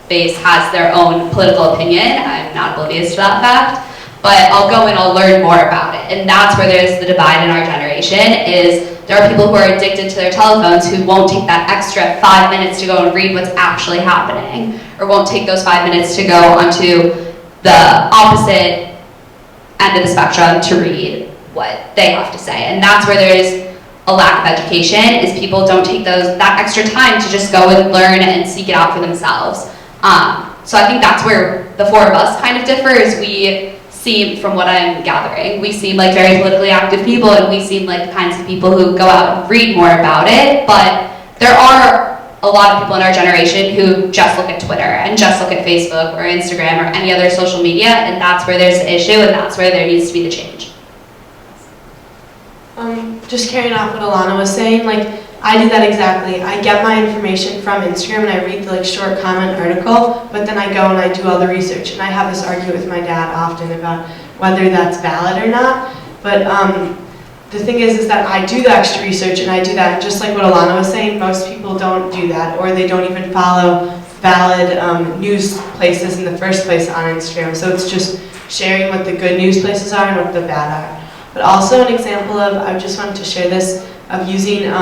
base has their own political opinion. I'm not oblivious to that fact. But I'll go and I'll learn more about it. And that's where there's the divide in our generation, is there are people who are addicted to their telephones who won't take that extra 5 minutes to go and read what's actually happening, or won't take those 5 minutes to go onto the opposite end of the spectrum to read what they have to say. And that's where there is a lack of education, is people don't take that extra time to just go and learn and seek it out for themselves. So I think that's where the four of us kind of differ, is we seem, from what I'm gathering, we seem like very politically active people, and we seem like the kinds of people who go out and read more about it, but there are a lot of people in our generation who just look at Twitter and just look at Facebook or Instagram or any other social media, and that's where there's the issue, and that's where there needs to be the change. Just carrying off what Alana was saying, like, I do that exactly. I get my information from Instagram and I read the short comment article, but then I go and I do all the research, and I have this argument with my dad often about whether that's valid or not. But the thing is that I do the extra research, and I do that, just like what Alana was saying, most people don't do that, or they don't even follow valid news places in the first place on Instagram. So it's just sharing what the good news places are and what the bad are. But also an example of, I just wanted to share this, of using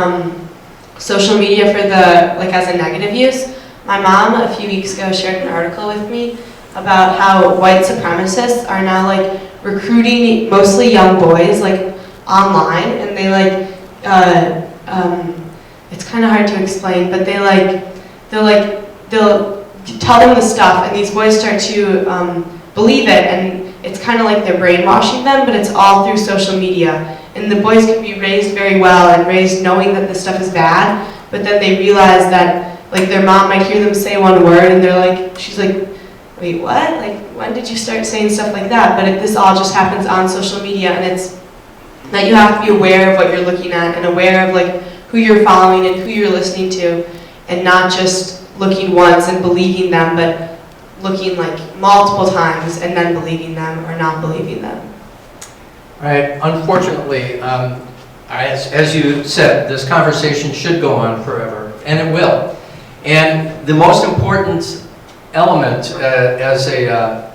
social media for as a negative use. My mom a few weeks ago shared an article with me about how white supremacists are now recruiting mostly young boys online, and they it's kind of hard to explain, but they'll tell them the stuff, and these boys start to believe it, and it's kind of like they're brainwashing them, but it's all through social media. And the boys could be raised very well and raised knowing that this stuff is bad, but then they realize that their mom might hear them say one word, and she's like, wait, what? When did you start saying stuff like that? But this all just happens on social media, and it's that you have to be aware of what you're looking at, and aware of who you're following and who you're listening to, and not just looking once and believing them, but looking multiple times and then believing them or not believing them. Right. Unfortunately, as you said, this conversation should go on forever, and it will. And the most important element I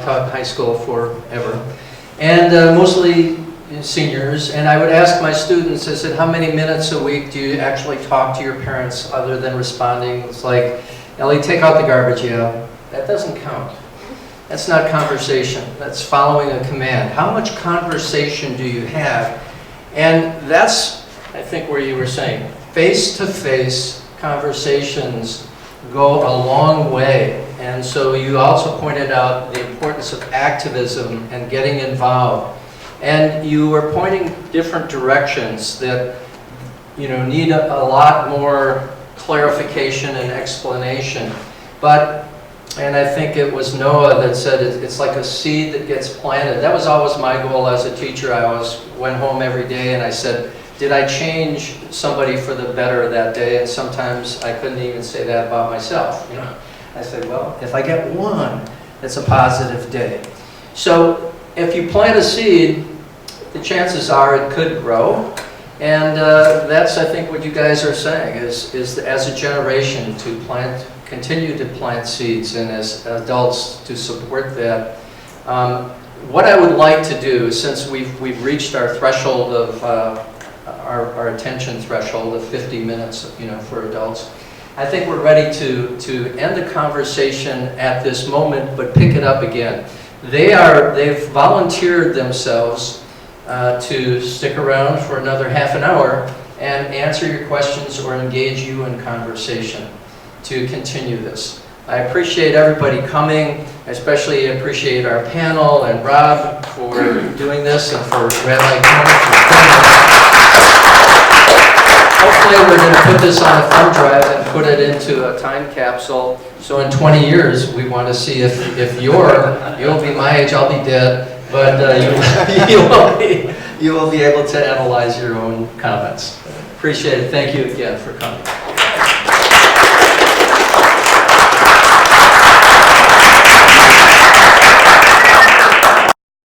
taught high school forever, and mostly seniors, and I would ask my students, I said, how many minutes a week do you actually talk to your parents other than responding? It's like, Ellie, take out the garbage, yeah. That doesn't count. That's not conversation. That's following a command. How much conversation do you have? And that's I think where you were saying, face-to-face conversations go a long way. And so you also pointed out the importance of activism and getting involved. And you were pointing different directions that, need a lot more clarification and explanation. And I think it was Noah that said it's like a seed that gets planted. That was always my goal as a teacher. I always went home every day and I said, did I change somebody for the better that day? And sometimes I couldn't even say that about myself. I said, well, if I get one, it's a positive day. So if you plant a seed, the chances are it could grow. And that's, I think, what you guys are saying, is as a generation to continue to plant seeds, and as adults to support that. What I would like to do, since we've reached our threshold of our attention threshold of 50 minutes, for adults, I think we're ready to end the conversation at this moment, but pick it up again. They've volunteered themselves to stick around for another half an hour and answer your questions or engage you in conversation to continue this. I appreciate everybody coming. I especially appreciate our panel and Rob for doing this, and for Rabbi Cohen for filming it. Hopefully we're going to put this on a thumb drive and put it into a time capsule. So in 20 years, we want to see if you'll be my age, I'll be dead, but you will be able to analyze your own comments. Appreciate it. Thank you again for coming.